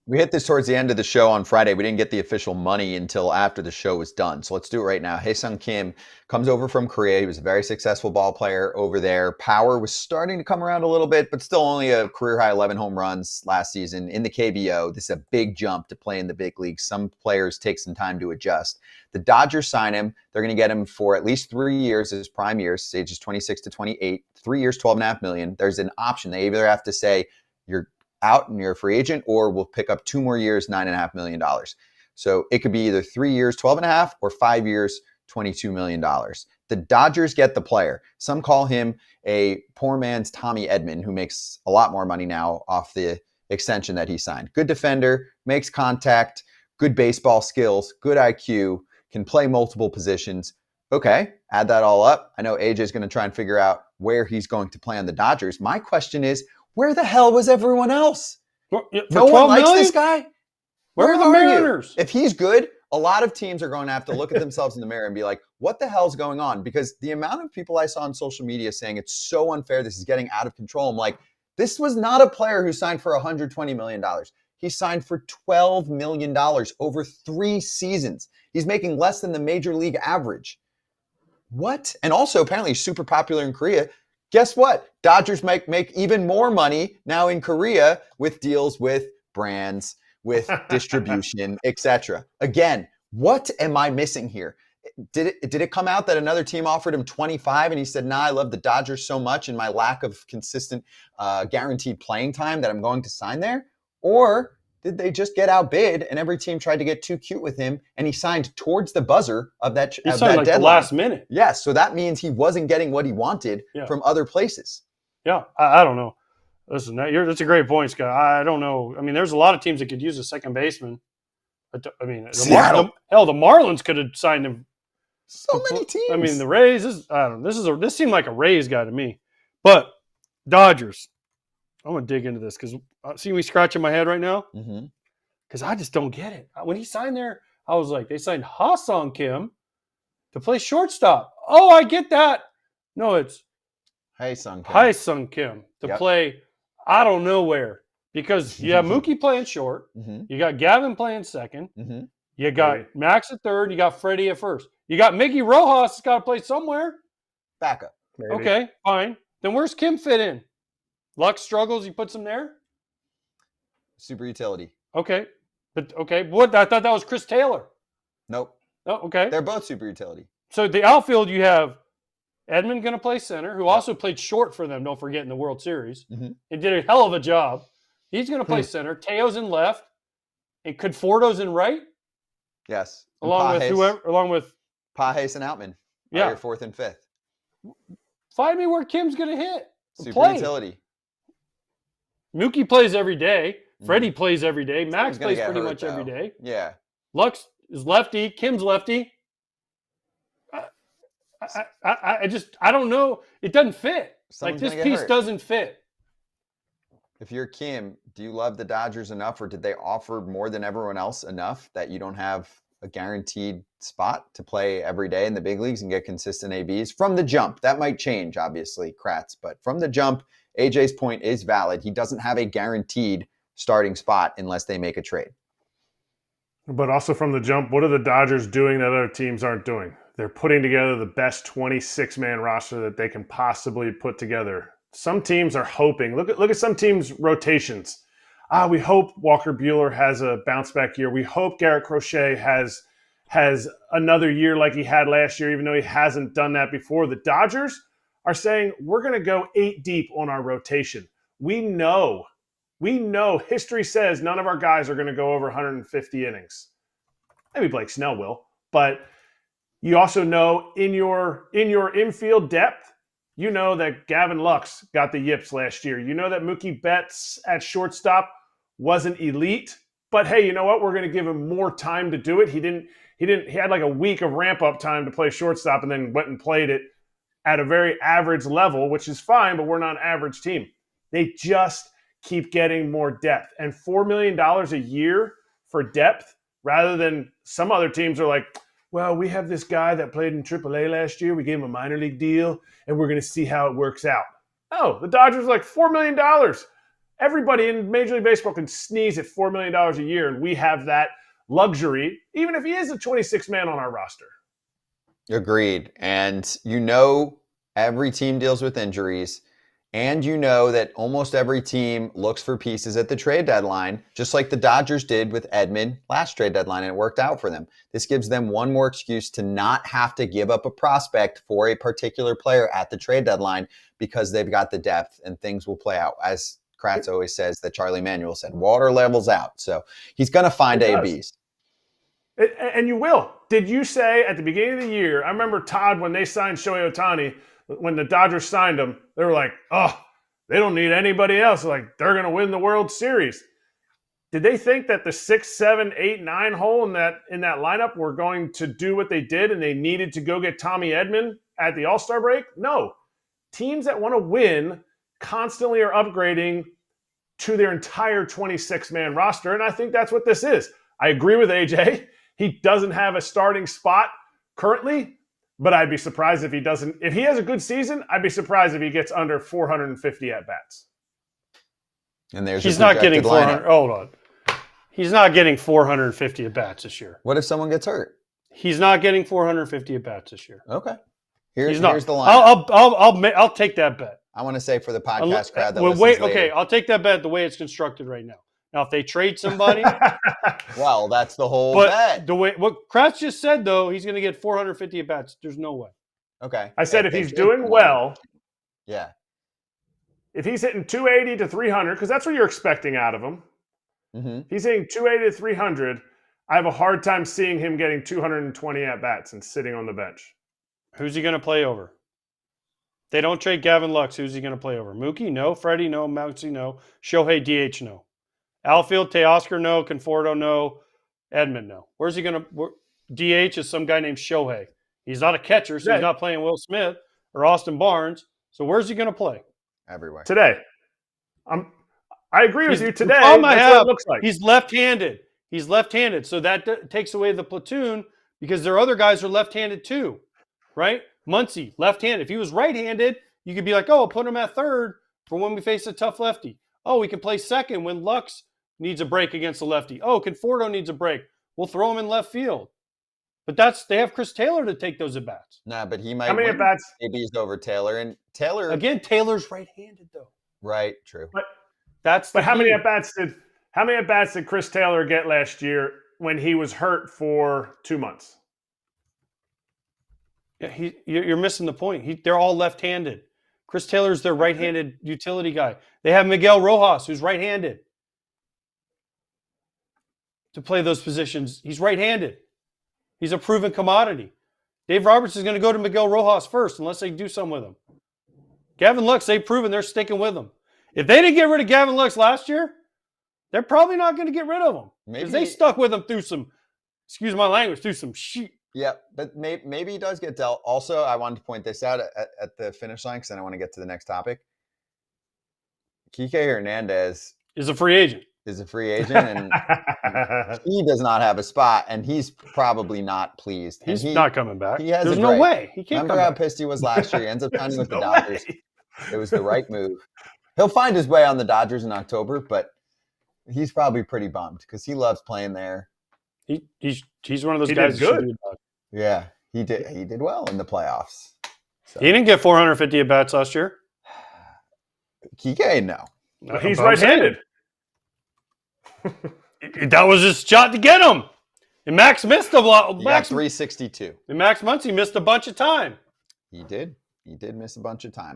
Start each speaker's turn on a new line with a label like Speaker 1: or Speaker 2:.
Speaker 1: We hit this towards the end of the show on Friday. We didn't get the official money until after the show was done. So let's do it right now. Hye-Seong Kim comes over from Korea. He was a very successful ball player over there. Power was starting to come around a little bit, but still only a career-high 11 home runs last season in the KBO. This is a big jump to play in the big leagues. Some players take some time to adjust. The Dodgers sign him. They're going to get him for at least 3 years, his prime years, ages 26 to 28. 3 years, $12.5 million. There's an option. They either have to say, you're out and you're a free agent, or we'll pick up 2 more years, $9.5 million. So it could be either 3 years, 12.5, or 5 years, $22 million. The Dodgers get the player. Some call him a poor man's Tommy Edman, who makes a lot more money now off the extension that he signed. Good defender, makes contact, good baseball skills, good IQ, can play multiple positions. Okay, add that all up. I know AJ's going to try and figure out where he's going to play on the Dodgers. My question is, where the hell was everyone else? No one likes this guy?
Speaker 2: Where are the Mariners?
Speaker 1: If he's good, a lot of teams are going to have to look at themselves in the mirror and be like, what the hell's going on? Because the amount of people I saw on social media saying it's so unfair, this is getting out of control. I'm like, this was not a player who signed for $120 million. He signed for $12 million over 3 seasons. He's making less than the major league average. What? And also, apparently, he's super popular in Korea. Guess what? Dodgers might make even more money now in Korea with deals with brands, with distribution, etc. Again, what am I missing here? Did it come out that another team offered him 25 and he said, nah, I love the Dodgers so much and my lack of consistent guaranteed playing time that I'm going to sign there? Or did they just get outbid and every team tried to get too cute with him and he signed towards the buzzer of that,
Speaker 2: he signed like deadline? The last minute.
Speaker 1: Yes, so that means he wasn't getting what he wanted from other places.
Speaker 2: Yeah, I don't know. Listen, that's a great point, Scott. I don't know. I mean, there's a lot of teams that could use a second baseman. I mean, the Marlins could have signed him.
Speaker 1: So many teams.
Speaker 2: I mean, the Rays. This seemed like a Rays guy to me. But Dodgers. I'm gonna dig into this because see me scratching my head right now because I just don't get it. When he signed there, I was like, they signed Hye-Seong Kim to play shortstop. Oh, I get that. No, it's Hye-Seong Kim to play. I don't know where because you have Mookie playing short, you got Gavin playing second, you got Max at third, you got Freddie at first, you got Mickey Rojas has got to play somewhere.
Speaker 1: Backup. Maybe.
Speaker 2: Okay, fine. Then where's Kim fit in? Luck struggles, he puts him there?
Speaker 1: Super utility.
Speaker 2: Okay. But what? I thought that was Chris Taylor.
Speaker 1: Nope.
Speaker 2: Oh, okay.
Speaker 1: They're both super utility.
Speaker 2: So the outfield, you have Edman going to play center, who also played short for them, don't forget, in the World Series. And did a hell of a job. He's going to play center. Teo's in left. And Conforto's in right?
Speaker 1: Yes.
Speaker 2: Along with
Speaker 1: Pages and Outman. Yeah. Your 4th and 5th.
Speaker 2: Find me where Kim's going to hit.
Speaker 1: Super utility.
Speaker 2: Mookie plays every day. Freddie plays every day. Max plays pretty much every day.
Speaker 1: Yeah.
Speaker 2: Lux is lefty. Kim's lefty. I don't know. It doesn't fit.
Speaker 1: Someone's
Speaker 2: like this piece doesn't fit.
Speaker 1: If you're Kim, do you love the Dodgers enough, or did they offer more than everyone else enough that you don't have a guaranteed spot to play every day in the big leagues and get consistent ABs from the jump? That might change, obviously, Kratz, but from the jump, AJ's point is valid. He doesn't have a guaranteed starting spot unless they make a trade.
Speaker 3: But also from the jump, what are the Dodgers doing that other teams aren't doing? They're putting together the best 26-man roster that they can possibly put together. Some teams are hoping. Look at some teams' rotations. We hope Walker Buehler has a bounce-back year. We hope Garrett Crochet has another year like he had last year, even though he hasn't done that before. The Dodgers are saying, we're going to go 8 deep on our rotation. We know, history says none of our guys are going to go over 150 innings. Maybe Blake Snell will. But you also know in your infield depth, you know that Gavin Lux got the yips last year. You know that Mookie Betts at shortstop wasn't elite. But hey, you know what? We're going to give him more time to do it. He had like a week of ramp-up time to play shortstop and then went and played it at a very average level, which is fine, but we're not an average team. They just keep getting more depth. And $4 million a year for depth, rather than some other teams are like, well, we have this guy that played in AAA last year. We gave him a minor league deal, and we're going to see how it works out. Oh, the Dodgers are like $4 million. Everybody in Major League Baseball can sneeze at $4 million a year, and we have that luxury, even if he is a 26-man on our roster.
Speaker 1: Agreed. And every team deals with injuries. And that almost every team looks for pieces at the trade deadline, just like the Dodgers did with Edman last trade deadline, and it worked out for them. This gives them one more excuse to not have to give up a prospect for a particular player at the trade deadline because they've got the depth and things will play out. As Kratz always says, that Charlie Manuel said, water levels out. So he's going to find ABs.
Speaker 3: And you will. Did you say at the beginning of the year, I remember Todd, when they signed Shohei Ohtani, when the Dodgers signed him, they were like, oh, they don't need anybody else. Like, they're going to win the World Series. Did they think that the 6, 7, 8, 9 hole in that lineup were going to do what they did and they needed to go get Tommy Edman at the All-Star break? No. Teams that want to win constantly are upgrading to their entire 26-man roster, and I think that's what this is. I agree with AJ. He doesn't have a starting spot currently, but I'd be surprised if he doesn't. If he has a good season, I'd be surprised if he gets under 450 at-bats.
Speaker 1: And
Speaker 2: he's not getting 400. Hold on. He's not getting 450 at-bats this year.
Speaker 1: What if someone gets hurt?
Speaker 2: He's not getting 450 at-bats this year.
Speaker 1: Okay.
Speaker 2: He's
Speaker 1: here's the line.
Speaker 2: I'll take that bet.
Speaker 1: I want to say for the podcast crowd that
Speaker 2: okay, I'll take that bet the way it's constructed right now. Now, if they trade somebody,
Speaker 1: well, that's the whole bet.
Speaker 2: The way what Kratz just said, though, he's going to get 450 at bats. There's no way.
Speaker 1: Okay.
Speaker 3: I said if he's doing well,
Speaker 1: yeah.
Speaker 3: If he's hitting 280 to 300, because that's what you're expecting out of him.
Speaker 1: Mm-hmm.
Speaker 3: If he's hitting 280 to 300, I have a hard time seeing him getting 220 at bats and sitting on the bench.
Speaker 2: Who's he going to play over? If they don't trade Gavin Lux, who's he going to play over? Mookie? No. Freddie? No. Mousy? No. Shohei? DH? No. Outfield, Teoscar, no. Conforto, no. Edman, no. Where's he going to – DH is some guy named Shohei. He's not a catcher, so he's not playing Will Smith or Austin Barnes. So where's he going to play?
Speaker 1: Everywhere.
Speaker 3: Today. I agree with you today.
Speaker 2: That's what it looks like. He's left-handed. He's left-handed. So that takes away the platoon because their other guys are left-handed too, right? Muncy, left-handed. If he was right-handed, you could be like, oh, I'll put him at third for when we face a tough lefty. Oh, we can play second when Lux needs a break against the lefty. Oh, Conforto needs a break. We'll throw him in left field. But they have Chris Taylor to take those at-bats.
Speaker 1: Nah, but he might.
Speaker 3: How many at-bats?
Speaker 1: ABs over Taylor, and Taylor
Speaker 2: again. Taylor's right-handed though.
Speaker 1: Right. True.
Speaker 3: But how many at-bats did Chris Taylor get last year when he was hurt for 2 months?
Speaker 2: Yeah, you're missing the point. They're all left-handed. Chris Taylor's their right-handed utility guy. They have Miguel Rojas, who's right-handed, to play those positions. He's right-handed. He's a proven commodity. Dave Roberts is going to go to Miguel Rojas first unless they do something with him. Gavin Lux, they've proven they're sticking with him. If they didn't get rid of Gavin Lux last year, they're probably not going to get rid of him. Because they stuck with him through some, excuse my language, through some shit.
Speaker 1: Yeah, but maybe he does get dealt. Also, I wanted to point this out at the finish line because then I want to get to the next topic. Kike Hernandez
Speaker 2: is a free agent.
Speaker 1: And he does not have a spot, and he's probably not pleased.
Speaker 2: He's not coming back.
Speaker 1: There's
Speaker 2: no way. He can't.
Speaker 1: Remember how pissed he was last year? He ends up signing with the Dodgers. It was the right move. He'll find his way on the Dodgers in October, but he's probably pretty bummed because he loves playing there.
Speaker 2: He's one of those guys.
Speaker 3: Good.
Speaker 1: Yeah, he did. He did well in the playoffs. So.
Speaker 2: He didn't get 450 at bats last year.
Speaker 1: Kike, no.
Speaker 3: He's right-handed.
Speaker 2: That was his shot to get him. And Max missed a lot.
Speaker 1: Max 362.
Speaker 2: And Max Muncy missed a bunch of time.
Speaker 1: He did. He did miss a bunch of time.